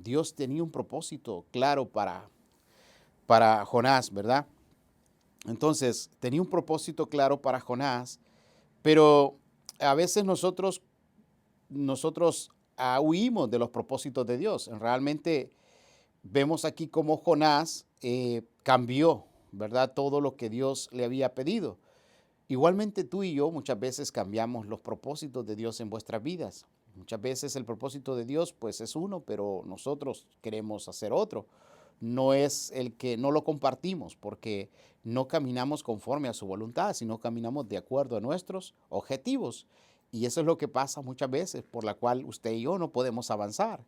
Dios tenía un propósito claro para Jonás, ¿verdad? Entonces, tenía un propósito claro para Jonás, pero a veces nosotros huimos de los propósitos de Dios. Realmente vemos aquí cómo Jonás cambió, ¿verdad? Todo lo que Dios le había pedido. Igualmente tú y yo muchas veces cambiamos los propósitos de Dios en vuestras vidas. Muchas veces el propósito de Dios pues es uno, pero nosotros queremos hacer otro. No es el que no lo compartimos porque no caminamos conforme a su voluntad, sino caminamos de acuerdo a nuestros objetivos. Y eso es lo que pasa muchas veces, por la cual usted y yo no podemos avanzar.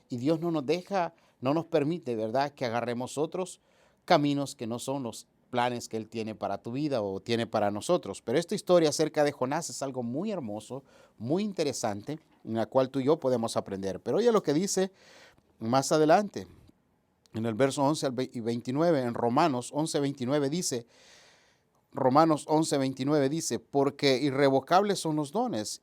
Y Dios no nos deja, no nos permite, ¿verdad?, que agarremos otros caminos que no son los planes que Él tiene para tu vida o tiene para nosotros. Pero esta historia acerca de Jonás es algo muy hermoso, muy interesante, en la cual tú y yo podemos aprender. Pero oye lo que dice más adelante, en el verso 11 y 29, en Romanos 11:29 dice, Romanos 11:29 dice, porque irrevocables son los dones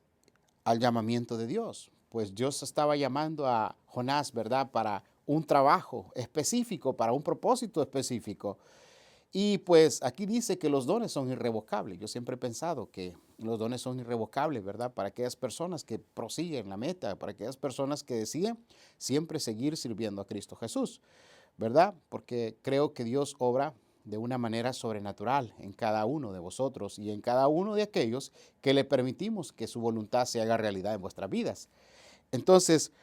al llamamiento de Dios. Pues Dios estaba llamando a Jonás, ¿verdad?, para un trabajo específico, para un propósito específico. Y pues aquí dice que los dones son irrevocables. Yo siempre he pensado que los dones son irrevocables, ¿verdad? Para aquellas personas que prosiguen la meta, para aquellas personas que deciden siempre seguir sirviendo a Cristo Jesús, ¿verdad? Porque creo que Dios obra de una manera sobrenatural en cada uno de vosotros y en cada uno de aquellos que le permitimos que su voluntad se haga realidad en vuestras vidas. Entonces,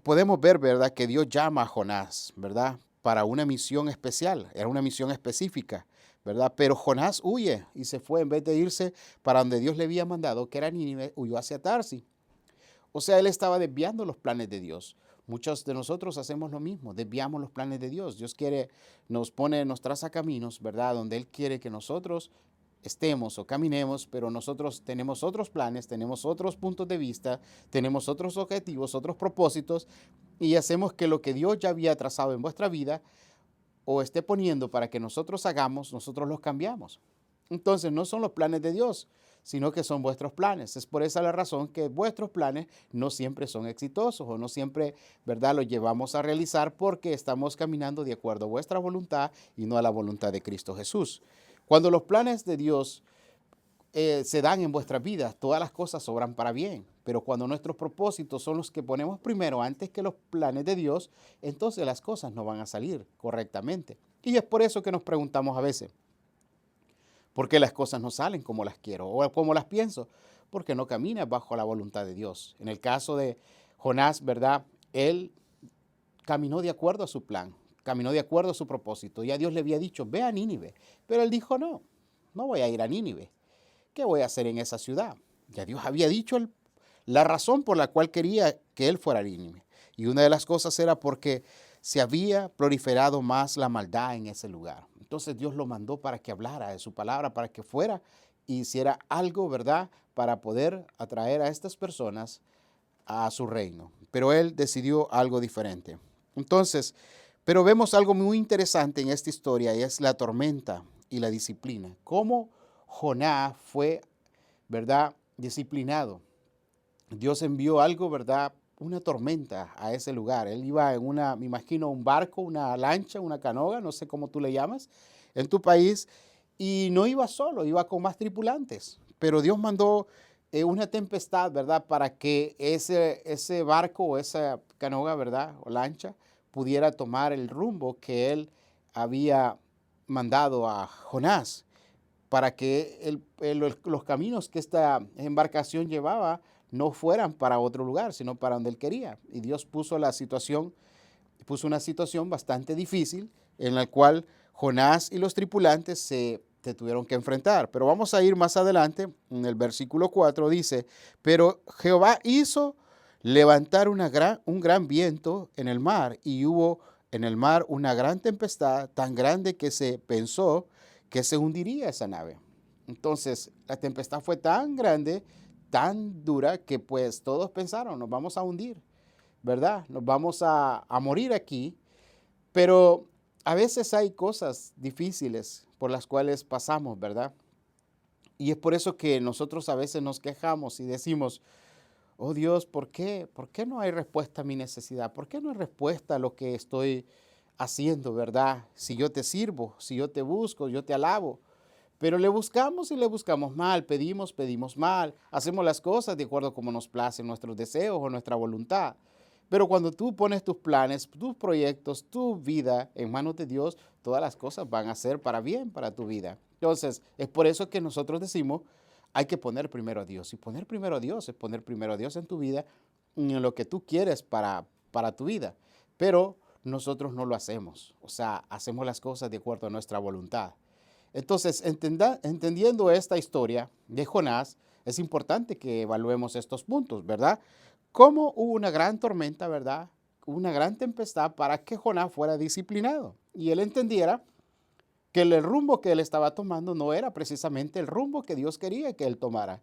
podemos ver, ¿verdad?, que Dios llama a Jonás, ¿verdad?, para una misión especial, era una misión específica, ¿verdad? Pero Jonás huye y se fue, en vez de irse para donde Dios le había mandado, que era Nínive, huyó hacia Tarsis. O sea, él estaba desviando los planes de Dios. Muchos de nosotros hacemos lo mismo, desviamos los planes de Dios. Dios quiere, nos traza caminos, ¿verdad?, donde Él quiere que nosotros estemos o caminemos, pero nosotros tenemos otros planes, tenemos otros puntos de vista, tenemos otros objetivos, otros propósitos, y hacemos que lo que Dios ya había trazado en vuestra vida o esté poniendo para que nosotros hagamos, nosotros los cambiamos. Entonces no son los planes de Dios, sino que son vuestros planes. Es por esa la razón que vuestros planes no siempre son exitosos o no siempre, ¿verdad?, los llevamos a realizar porque estamos caminando de acuerdo a vuestra voluntad y no a la voluntad de Cristo Jesús. Cuando los planes de Dios se dan en vuestras vidas, todas las cosas obran para bien. Pero cuando nuestros propósitos son los que ponemos primero antes que los planes de Dios, entonces las cosas no van a salir correctamente. Y es por eso que nos preguntamos a veces, ¿por qué las cosas no salen como las quiero o como las pienso? Porque no caminas bajo la voluntad de Dios. En el caso de Jonás, ¿verdad? Él caminó de acuerdo a su plan, caminó de acuerdo a su propósito. Ya Dios le había dicho, ve a Nínive. Pero él dijo, no, no voy a ir a Nínive. ¿Qué voy a hacer en esa ciudad? Ya Dios había dicho la razón por la cual quería que él fuera a Nínive. Y una de las cosas era porque se había proliferado más la maldad en ese lugar. Entonces Dios lo mandó para que hablara de su palabra, para que fuera e hiciera algo, ¿verdad?, para poder atraer a estas personas a su reino. Pero él decidió algo diferente. Entonces, pero vemos algo muy interesante en esta historia y es la tormenta y la disciplina. Cómo Jonás fue, ¿verdad?, disciplinado. Dios envió algo, ¿verdad?, una tormenta a ese lugar. Él iba en una, me imagino, un barco, una lancha, una canoa, no sé cómo tú le llamas, en tu país, y no iba solo, iba con más tripulantes. Pero Dios mandó una tempestad, ¿verdad?, para que ese barco o esa canoa, ¿verdad?, o lancha, pudiera tomar el rumbo que él había mandado a Jonás, para que los caminos que esta embarcación llevaba no fueran para otro lugar, sino para donde él quería. Y Dios puso una situación bastante difícil en la cual Jonás y los tripulantes se tuvieron que enfrentar. Pero vamos a ir más adelante, en el versículo 4 dice, pero Jehová hizo levantar un gran viento en el mar, y hubo en el mar una gran tempestad tan grande que se pensó que se hundiría esa nave. Entonces, la tempestad fue tan grande, tan dura, que pues todos pensaron, nos vamos a hundir, ¿verdad? Nos vamos a morir aquí. Pero a veces hay cosas difíciles por las cuales pasamos, ¿verdad? Y es por eso que nosotros a veces nos quejamos y decimos, oh Dios, ¿por qué? ¿Por qué no hay respuesta a mi necesidad? ¿Por qué no hay respuesta a lo que estoy haciendo, verdad? Si yo te sirvo, si yo te busco, yo te alabo. Pero le buscamos y le buscamos mal, pedimos mal, hacemos las cosas de acuerdo a como nos placen nuestros deseos o nuestra voluntad. Pero cuando tú pones tus planes, tus proyectos, tu vida en manos de Dios, todas las cosas van a ser para bien para tu vida. Entonces, es por eso que nosotros decimos, hay que poner primero a Dios. Y poner primero a Dios es poner primero a Dios en tu vida, en lo que tú quieres para tu vida. Pero nosotros no lo hacemos. O sea, hacemos las cosas de acuerdo a nuestra voluntad. Entonces, entendiendo esta historia de Jonás, es importante que evaluemos estos puntos, ¿verdad? Cómo hubo una gran tormenta, ¿verdad? Una gran tempestad para que Jonás fuera disciplinado y él entendiera que el rumbo que él estaba tomando no era precisamente el rumbo que Dios quería que él tomara.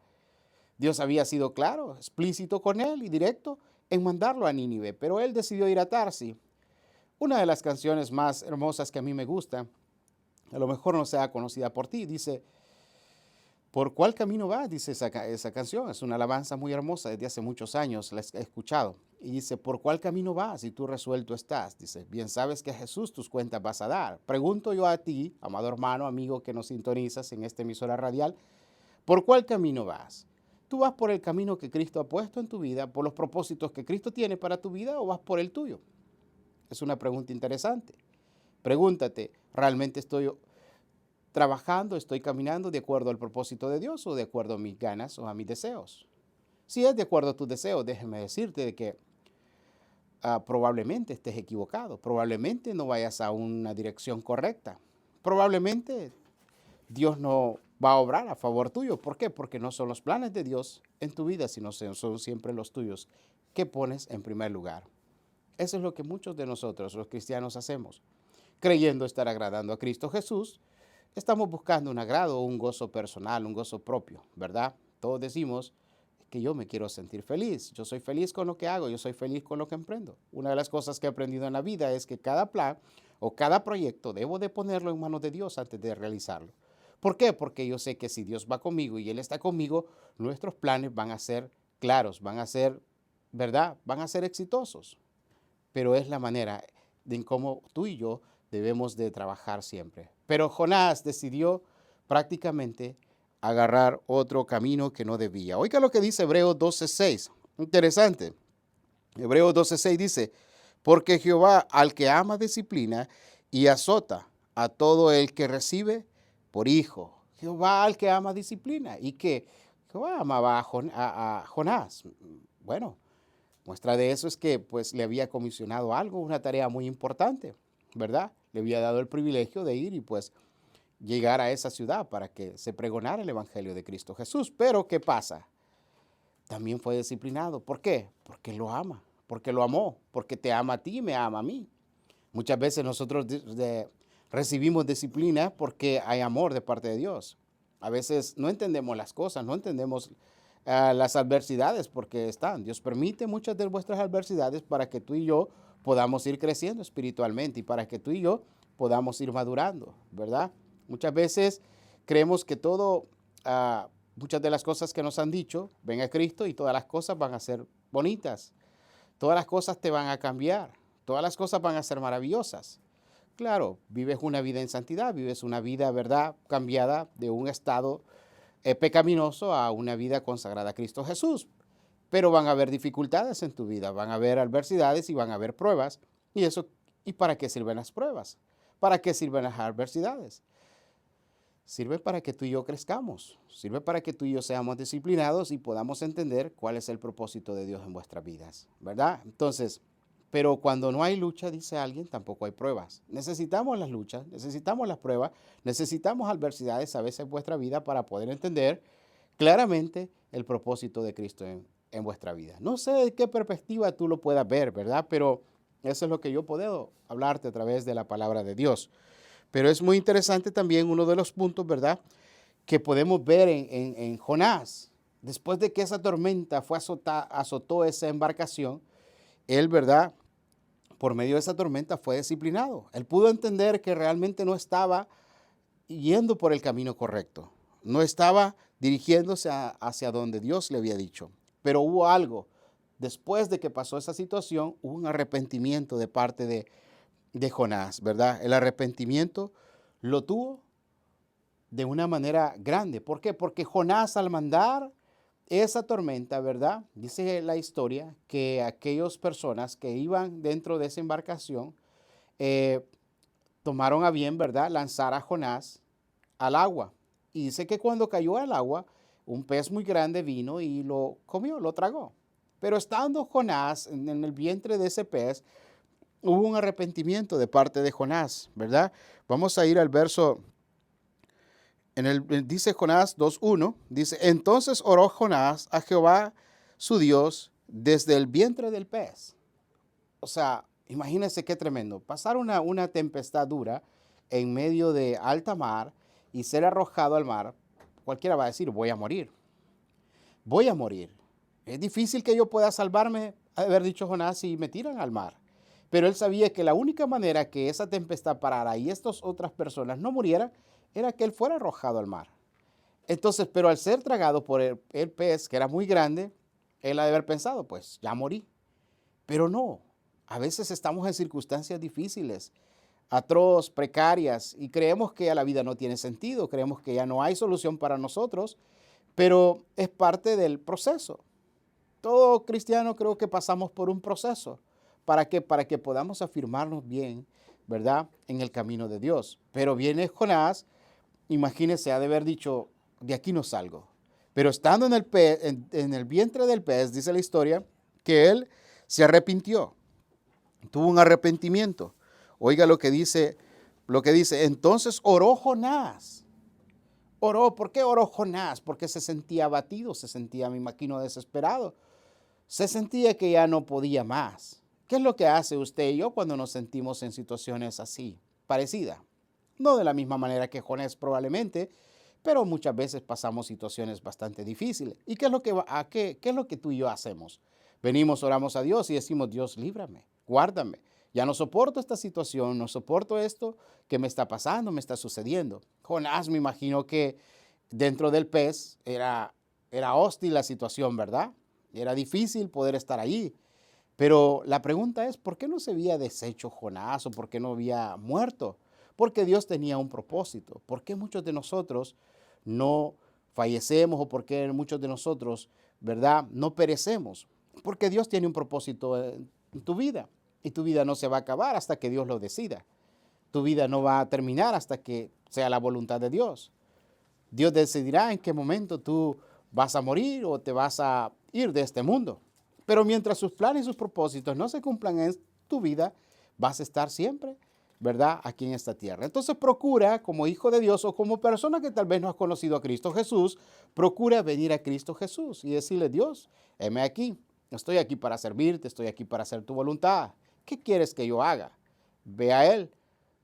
Dios había sido claro, explícito con él y directo en mandarlo a Nínive, pero él decidió ir a Tarsis. Una de las canciones más hermosas que a mí me gusta, a lo mejor no sea conocida por ti, dice, ¿por cuál camino vas? Dice esa canción, es una alabanza muy hermosa, desde hace muchos años la he escuchado. Y dice, ¿por cuál camino vas si tú resuelto estás? Dice, bien sabes que a Jesús tus cuentas vas a dar. Pregunto yo a ti, amado hermano, amigo que nos sintonizas en esta emisora radial, ¿por cuál camino vas? ¿Tú vas por el camino que Cristo ha puesto en tu vida, por los propósitos que Cristo tiene para tu vida o vas por el tuyo? Es una pregunta interesante. Pregúntate, ¿realmente estoy trabajando, estoy caminando de acuerdo al propósito de Dios o de acuerdo a mis ganas o a mis deseos? Si es de acuerdo a tus deseos, déjeme decirte de que probablemente estés equivocado, probablemente no vayas a una dirección correcta, probablemente Dios no va a obrar a favor tuyo. ¿Por qué? Porque no son los planes de Dios en tu vida, sino son siempre los tuyos que pones en primer lugar. Eso es lo que muchos de nosotros, los cristianos, hacemos. Creyendo estar agradando a Cristo Jesús, estamos buscando un agrado, un gozo personal, un gozo propio, ¿verdad? Todos decimos que yo me quiero sentir feliz, yo soy feliz con lo que hago, yo soy feliz con lo que emprendo. Una de las cosas que he aprendido en la vida es que cada plan o cada proyecto debo de ponerlo en manos de Dios antes de realizarlo. ¿Por qué? Porque yo sé que si Dios va conmigo y Él está conmigo, nuestros planes van a ser claros, van a ser, ¿verdad? Van a ser exitosos. Pero es la manera en cómo tú y yo debemos de trabajar siempre. Pero Jonás decidió prácticamente agarrar otro camino que no debía. Oiga lo que dice Hebreos 12:6. Interesante. Hebreos 12:6 dice, porque Jehová al que ama disciplina y azota a todo el que recibe por hijo. Jehová al que ama disciplina. ¿Y que Jehová amaba a Jonás? Bueno, muestra de eso es que pues le había comisionado algo, una tarea muy importante, ¿verdad? Le había dado el privilegio de ir y pues llegar a esa ciudad para que se pregonara el Evangelio de Cristo Jesús. Pero ¿qué pasa? También fue disciplinado. ¿Por qué? Porque lo ama, porque lo amó, porque te ama a ti y me ama a mí. Muchas veces nosotros recibimos disciplina porque hay amor de parte de Dios. A veces no entendemos las cosas, no entendemos las adversidades porque están. Dios permite muchas de vuestras adversidades para que tú y yo podamos ir creciendo espiritualmente y para que tú y yo podamos ir madurando, ¿verdad? Muchas veces creemos que muchas de las cosas que nos han dicho, ven a Cristo y todas las cosas van a ser bonitas, todas las cosas te van a cambiar, todas las cosas van a ser maravillosas. Claro, vives una vida en santidad, vives una vida, ¿verdad?, cambiada de un estado pecaminoso a una vida consagrada a Cristo Jesús. Pero van a haber dificultades en tu vida, van a haber adversidades y van a haber pruebas. ¿Y para qué sirven las pruebas? ¿Para qué sirven las adversidades? Sirve para que tú y yo crezcamos, sirve para que tú y yo seamos disciplinados y podamos entender cuál es el propósito de Dios en vuestras vidas, ¿verdad? Entonces, pero cuando no hay lucha, dice alguien, tampoco hay pruebas. Necesitamos las luchas, necesitamos las pruebas, necesitamos adversidades a veces en vuestra vida para poder entender claramente el propósito de Cristo en vuestra vida. No sé de qué perspectiva tú lo puedas ver, ¿verdad? Pero eso es lo que yo puedo hablarte a través de la palabra de Dios. Pero es muy interesante también uno de los puntos, ¿verdad?, que podemos ver en Jonás. Después de que esa tormenta azotó esa embarcación, él, ¿verdad?, por medio de esa tormenta fue disciplinado. Él pudo entender que realmente no estaba yendo por el camino correcto. No estaba dirigiéndose hacia donde Dios le había dicho. pero hubo algo. Después de que pasó esa situación, hubo un arrepentimiento de parte de Jonás, ¿verdad? El arrepentimiento lo tuvo de una manera grande. ¿Por qué? Porque Jonás al mandar esa tormenta, ¿verdad? Dice la historia que aquellas personas que iban dentro de esa embarcación eh, tomaron a bien, ¿verdad?, lanzar a Jonás al agua. Y dice que cuando cayó al agua, un pez muy grande vino y lo comió, lo tragó. Pero estando Jonás en el vientre de ese pez, hubo un arrepentimiento de parte de Jonás, ¿verdad? Vamos a ir al verso, dice Jonás 2:1, dice, entonces oró Jonás a Jehová su Dios desde el vientre del pez. O sea, imagínense qué tremendo. Pasar una tempestad dura en medio de alta mar y ser arrojado al mar, cualquiera va a decir, voy a morir. Voy a morir. Es difícil que yo pueda salvarme, haber dicho Jonás, si me tiran al mar. Pero él sabía que la única manera que esa tempestad parara y estas otras personas no murieran era que él fuera arrojado al mar. Entonces, pero al ser tragado por el pez, que era muy grande, él ha de haber pensado, pues ya morí. Pero no, a veces estamos en circunstancias difíciles, atroz, precarias, y creemos que ya la vida no tiene sentido, creemos que ya no hay solución para nosotros, pero es parte del proceso. Todo cristiano creo que pasamos por un proceso. ¿Para qué? Para que podamos afirmarnos bien, ¿verdad?, en el camino de Dios. Pero viene Jonás, imagínese, ha de haber dicho, de aquí no salgo. Pero estando en el vientre del pez, dice la historia, que él se arrepintió, tuvo un arrepentimiento. Oiga lo que dice, entonces oró Jonás. Oró, ¿por qué oró Jonás? Porque se sentía abatido, se sentía, me imagino, desesperado. Se sentía que ya no podía más. ¿Qué es lo que hace usted y yo cuando nos sentimos en situaciones así, parecidas? No de la misma manera que Jonás probablemente, pero muchas veces pasamos situaciones bastante difíciles. ¿Y qué es lo que tú y yo hacemos? Venimos, oramos a Dios y decimos, Dios, líbrame, guárdame. Ya no soporto esta situación, no soporto esto que me está pasando, me está sucediendo. Jonás, me imagino que dentro del pez era hostil la situación, ¿verdad? Era difícil poder estar allí. Pero la pregunta es, ¿por qué no se había deshecho Jonás o por qué no había muerto? Porque Dios tenía un propósito. ¿Por qué muchos de nosotros no fallecemos o por qué muchos de nosotros, ¿verdad?, no perecemos? Porque Dios tiene un propósito en tu vida y tu vida no se va a acabar hasta que Dios lo decida. Tu vida no va a terminar hasta que sea la voluntad de Dios. Dios decidirá en qué momento tú vas a morir o te vas a ir de este mundo. Pero mientras sus planes y sus propósitos no se cumplan en tu vida, vas a estar siempre, ¿verdad?, aquí en esta tierra. Entonces procura, como hijo de Dios o como persona que tal vez no has conocido a Cristo Jesús, procura venir a Cristo Jesús y decirle, Dios, heme aquí. Estoy aquí para servirte, estoy aquí para hacer tu voluntad. ¿Qué quieres que yo haga? Ve a Él.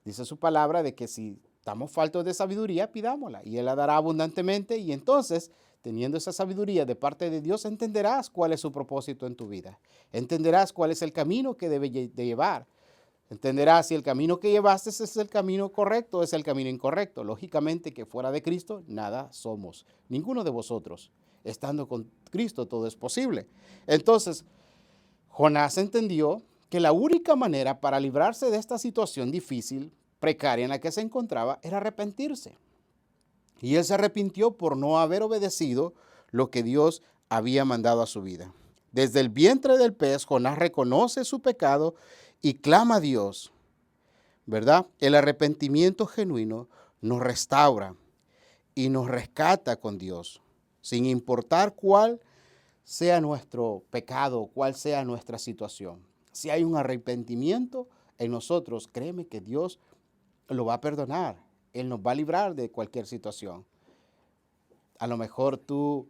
Dice su palabra de que si estamos faltos de sabiduría, pidámosla y Él la dará abundantemente y entonces, teniendo esa sabiduría de parte de Dios, entenderás cuál es su propósito en tu vida. Entenderás cuál es el camino que debe de llevar. Entenderás si el camino que llevaste es el camino correcto o es el camino incorrecto. Lógicamente que fuera de Cristo nada somos, ninguno de vosotros. Estando con Cristo todo es posible. Entonces, Jonás entendió que la única manera para librarse de esta situación difícil, precaria en la que se encontraba, era arrepentirse. Y él se arrepintió por no haber obedecido lo que Dios había mandado a su vida. Desde el vientre del pez, Jonás reconoce su pecado y clama a Dios, ¿verdad? El arrepentimiento genuino nos restaura y nos rescata con Dios, sin importar cuál sea nuestro pecado, cuál sea nuestra situación. Si hay un arrepentimiento en nosotros, créeme que Dios lo va a perdonar. Él nos va a librar de cualquier situación. A lo mejor tú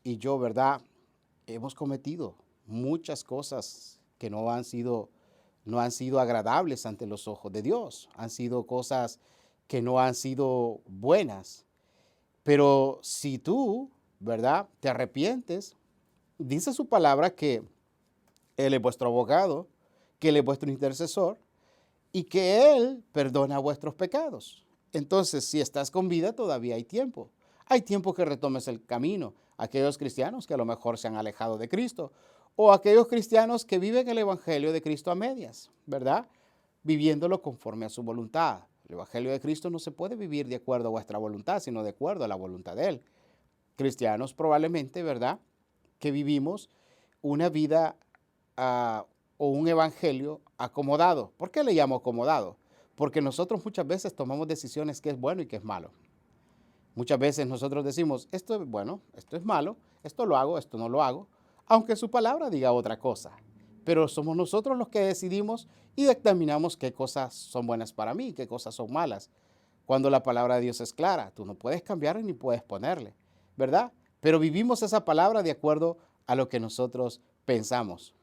y yo, ¿verdad?, hemos cometido muchas cosas que no han sido agradables ante los ojos de Dios. Han sido cosas que no han sido buenas. Pero si tú, ¿verdad?, te arrepientes, dice su palabra que Él es vuestro abogado, que Él es vuestro intercesor y que Él perdona vuestros pecados. Entonces, si estás con vida, todavía hay tiempo. Hay tiempo que retomes el camino. aquellos cristianos que a lo mejor se han alejado de Cristo, o aquellos cristianos que viven el Evangelio de Cristo a medias, ¿verdad? Viviéndolo conforme a su voluntad. El Evangelio de Cristo no se puede vivir de acuerdo a vuestra voluntad, sino de acuerdo a la voluntad de Él. Cristianos probablemente, ¿verdad?, que vivimos una vida o un evangelio acomodado. ¿Por qué le llamo acomodado? Porque nosotros muchas veces tomamos decisiones que es bueno y que es malo. Muchas veces nosotros decimos, esto es bueno, esto es malo, esto lo hago, esto no lo hago, aunque su palabra diga otra cosa. Pero somos nosotros los que decidimos y determinamos qué cosas son buenas para mí y qué cosas son malas. Cuando la palabra de Dios es clara, tú no puedes cambiar ni puedes ponerle, ¿verdad? Pero vivimos esa palabra de acuerdo a lo que nosotros pensamos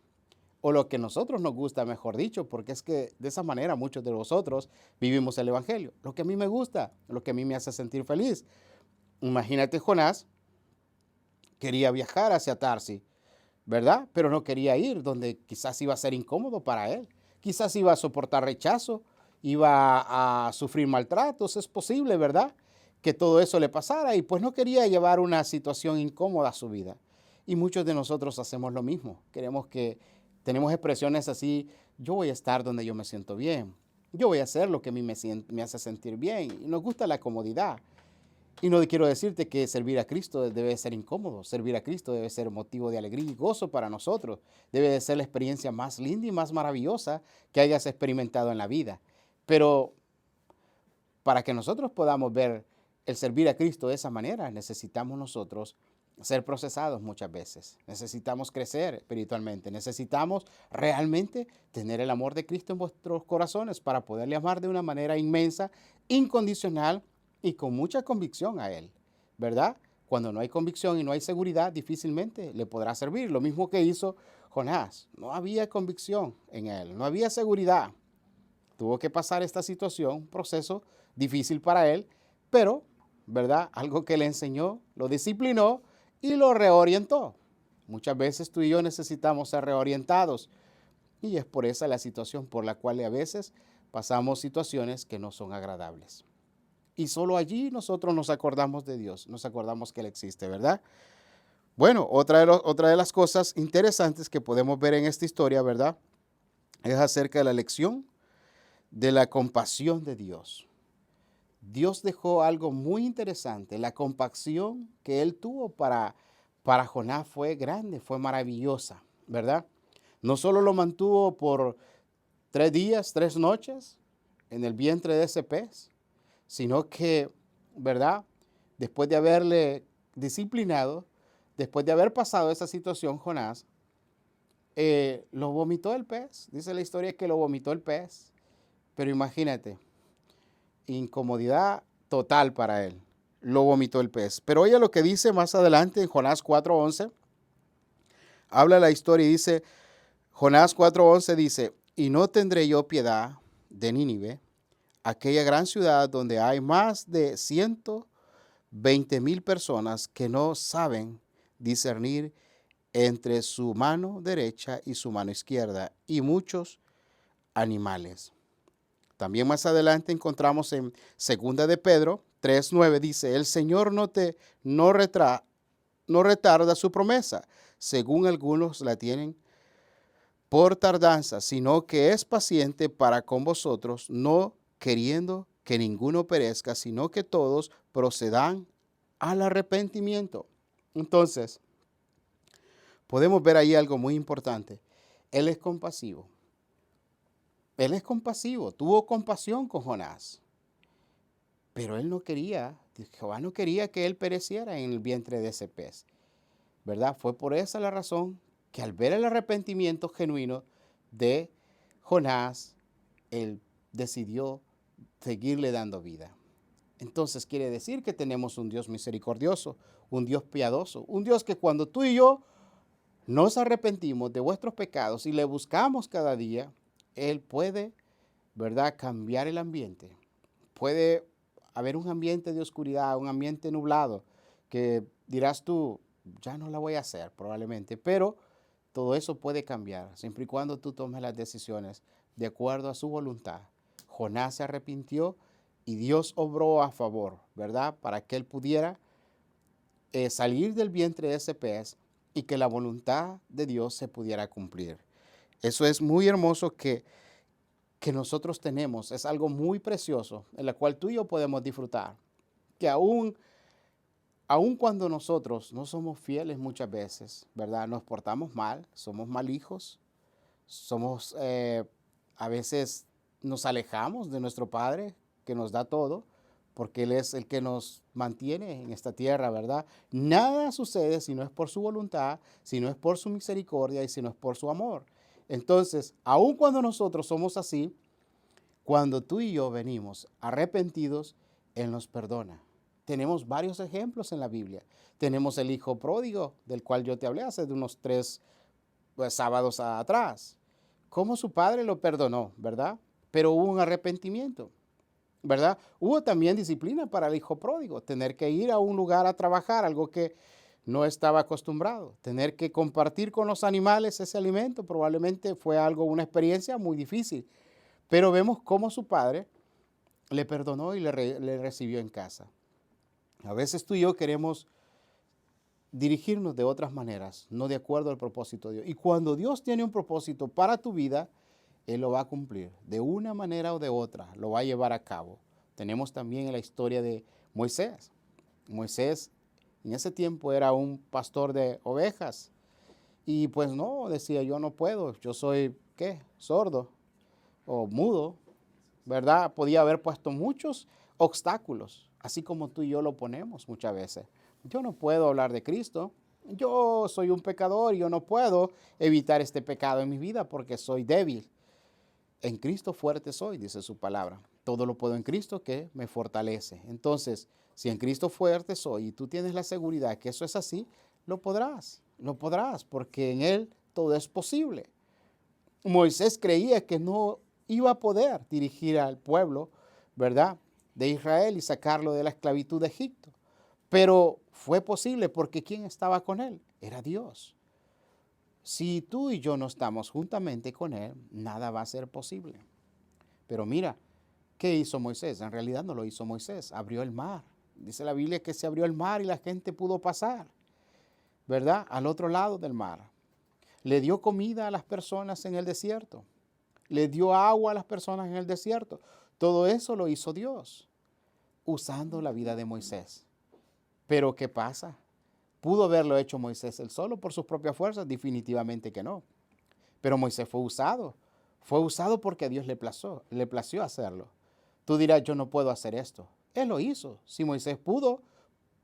o lo que a nosotros nos gusta, mejor dicho, porque es que de esa manera muchos de nosotros vivimos el Evangelio. Lo que a mí me gusta, lo que a mí me hace sentir feliz. Imagínate, Jonás quería viajar hacia Tarsis, ¿verdad? Pero no quería ir donde quizás iba a ser incómodo para él. Quizás iba a soportar rechazo, iba a sufrir maltratos, es posible, ¿verdad?, que todo eso le pasara y pues no quería llevar una situación incómoda a su vida. Y muchos de nosotros hacemos lo mismo. Tenemos expresiones así, yo voy a estar donde yo me siento bien, yo voy a hacer lo que a mí me hace sentir bien y nos gusta la comodidad. Y no quiero decirte que servir a Cristo debe ser incómodo. Servir a Cristo debe ser motivo de alegría y gozo para nosotros. Debe de ser la experiencia más linda y más maravillosa que hayas experimentado en la vida. Pero para que nosotros podamos ver el servir a Cristo de esa manera, necesitamos nosotros ser procesados muchas veces. Necesitamos crecer espiritualmente. Necesitamos realmente tener el amor de Cristo en vuestros corazones para poderle amar de una manera inmensa, incondicional y con mucha convicción a Él, ¿verdad? Cuando no hay convicción y no hay seguridad, difícilmente le podrá servir. Lo mismo que hizo Jonás. No había convicción en él, no había seguridad. Tuvo que pasar esta situación, un proceso difícil para él, pero, ¿verdad? Algo que le enseñó, lo disciplinó y lo reorientó. Muchas veces tú y yo necesitamos ser reorientados y es por esa la situación por la cual a veces pasamos situaciones que no son agradables. Y solo allí nosotros nos acordamos de Dios, nos acordamos que Él existe, ¿verdad? Bueno, otra de las cosas interesantes que podemos ver en esta historia, ¿verdad?, es acerca de la lección de la compasión de Dios. Dios dejó algo muy interesante. La compasión que Él tuvo para Jonás fue grande, fue maravillosa, ¿verdad? No solo lo mantuvo por 3 días, 3 noches en el vientre de ese pez, sino que, ¿verdad?, después de haberle disciplinado, después de haber pasado esa situación, Jonás, lo vomitó el pez. Dice la historia que lo vomitó el pez, pero imagínate, incomodidad total para él. Lo vomitó el pez. Pero oye lo que dice más adelante en Jonás 4:11. Habla la historia y dice, Jonás 4:11 dice, y no tendré yo piedad de Nínive, aquella gran ciudad donde hay más de 120,000 personas que no saben discernir entre su mano derecha y su mano izquierda, y muchos animales. También más adelante encontramos en 2 de Pedro 3:9, dice, el Señor no retarda su promesa, según algunos la tienen por tardanza, sino que es paciente para con vosotros, no queriendo que ninguno perezca, sino que todos procedan al arrepentimiento. Entonces, podemos ver ahí algo muy importante. Él es compasivo. Él es compasivo. Tuvo compasión con Jonás. Pero Jehová no quería que él pereciera en el vientre de ese pez, ¿verdad? Fue por esa la razón que al ver el arrepentimiento genuino de Jonás, él decidió seguirle dando vida. Entonces quiere decir que tenemos un Dios misericordioso, un Dios piadoso, un Dios que cuando tú y yo nos arrepentimos de vuestros pecados y le buscamos cada día, Él puede, ¿verdad?, cambiar el ambiente. Puede haber un ambiente de oscuridad, un ambiente nublado, que dirás tú, ya no la voy a hacer probablemente, pero todo eso puede cambiar, siempre y cuando tú tomes las decisiones de acuerdo a su voluntad. Jonás se arrepintió y Dios obró a favor, ¿verdad?, para que él pudiera salir del vientre de ese pez y que la voluntad de Dios se pudiera cumplir. Eso es muy hermoso que nosotros tenemos. Es algo muy precioso en la cual tú y yo podemos disfrutar. Que aun cuando nosotros no somos fieles muchas veces, ¿verdad? Nos portamos mal, somos mal hijos, somos, a veces nos alejamos de nuestro Padre que nos da todo, porque Él es el que nos mantiene en esta tierra, ¿verdad? Nada sucede si no es por su voluntad, si no es por su misericordia y si no es por su amor. Entonces, aun cuando nosotros somos así, cuando tú y yo venimos arrepentidos, Él nos perdona. Tenemos varios ejemplos en la Biblia. Tenemos el hijo pródigo, del cual yo te hablé hace de unos 3 sábados atrás. Cómo su padre lo perdonó, ¿verdad? Pero hubo un arrepentimiento, ¿verdad? Hubo también disciplina para el hijo pródigo, tener que ir a un lugar a trabajar, algo que no estaba acostumbrado. Tener que compartir con los animales ese alimento probablemente fue una experiencia muy difícil. Pero vemos cómo su padre le perdonó y le recibió en casa. A veces tú y yo queremos dirigirnos de otras maneras, no de acuerdo al propósito de Dios. Y cuando Dios tiene un propósito para tu vida, Él lo va a cumplir. De una manera o de otra, lo va a llevar a cabo. Tenemos también la historia de Moisés. Moisés en ese tiempo era un pastor de ovejas. Y pues no, decía, yo no puedo, yo soy, ¿qué? Sordo o mudo, ¿verdad? Podía haber puesto muchos obstáculos, así como tú y yo lo ponemos muchas veces. Yo no puedo hablar de Cristo. Yo soy un pecador y yo no puedo evitar este pecado en mi vida porque soy débil. En Cristo fuerte soy, dice su palabra. Todo lo puedo en Cristo que me fortalece. Entonces, si en Cristo fuerte soy y tú tienes la seguridad que eso es así, lo podrás, porque en Él todo es posible. Moisés creía que no iba a poder dirigir al pueblo, ¿verdad?, de Israel y sacarlo de la esclavitud de Egipto. Pero fue posible porque ¿quién estaba con él? Era Dios. Si tú y yo no estamos juntamente con Él, nada va a ser posible. Pero mira, ¿qué hizo Moisés? En realidad no lo hizo Moisés, abrió el mar. Dice la Biblia que se abrió el mar y la gente pudo pasar, ¿verdad? Al otro lado del mar. Le dio comida a las personas en el desierto. Le dio agua a las personas en el desierto. Todo eso lo hizo Dios, usando la vida de Moisés. Pero ¿qué pasa? ¿Pudo haberlo hecho Moisés él solo por sus propias fuerzas? Definitivamente que no. Pero Moisés fue usado. Fue usado porque Dios le plació hacerlo. Tú dirás, yo no puedo hacer esto. Él lo hizo. Si Moisés pudo,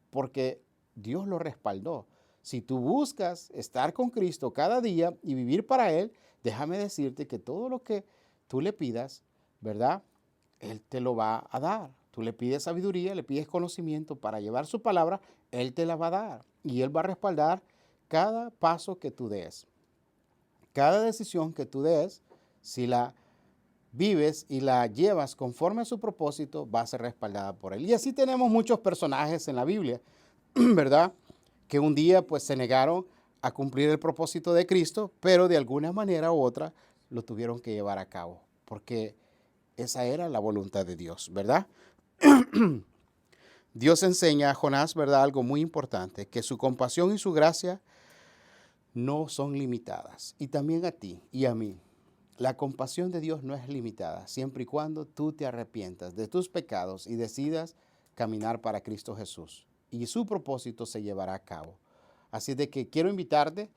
porque Dios lo respaldó. Si tú buscas estar con Cristo cada día y vivir para Él, déjame decirte que todo lo que tú le pidas, ¿verdad? Él te lo va a dar. Tú le pides sabiduría, le pides conocimiento para llevar su palabra, Él te la va a dar. Y Él va a respaldar cada paso que tú des. Cada decisión que tú des, si la vives y la llevas conforme a su propósito, va a ser respaldada por Él. Y así tenemos muchos personajes en la Biblia, ¿verdad?, que un día pues se negaron a cumplir el propósito de Cristo, pero de alguna manera u otra lo tuvieron que llevar a cabo, porque esa era la voluntad de Dios, ¿verdad? Dios enseña a Jonás, ¿verdad?, algo muy importante, que su compasión y su gracia no son limitadas. Y también a ti y a mí. La compasión de Dios no es limitada, siempre y cuando tú te arrepientas de tus pecados y decidas caminar para Cristo Jesús. Y su propósito se llevará a cabo. Así de que quiero invitarte.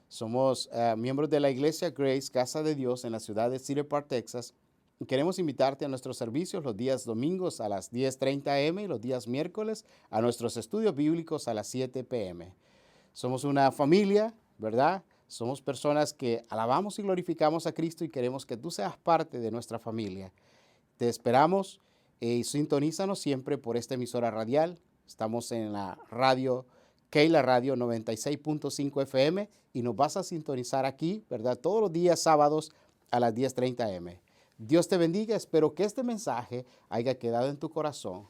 Somos miembros de la iglesia Grace, Casa de Dios, en la ciudad de Cedar Park, Texas. Y queremos invitarte a nuestros servicios los días domingos a las 10:30 a.m. y los días miércoles a nuestros estudios bíblicos a las 7 p.m. Somos una familia, ¿verdad? Somos personas que alabamos y glorificamos a Cristo y queremos que tú seas parte de nuestra familia. Te esperamos y sintonízanos siempre por esta emisora radial. Estamos en la radio, Keila Radio 96.5 FM y nos vas a sintonizar aquí, ¿verdad?, todos los días sábados a las 10:30 am. Dios te bendiga. Espero que este mensaje haya quedado en tu corazón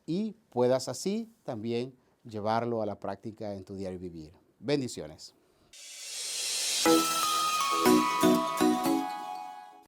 y puedas así también llevarlo a la práctica en tu diario vivir. Bendiciones.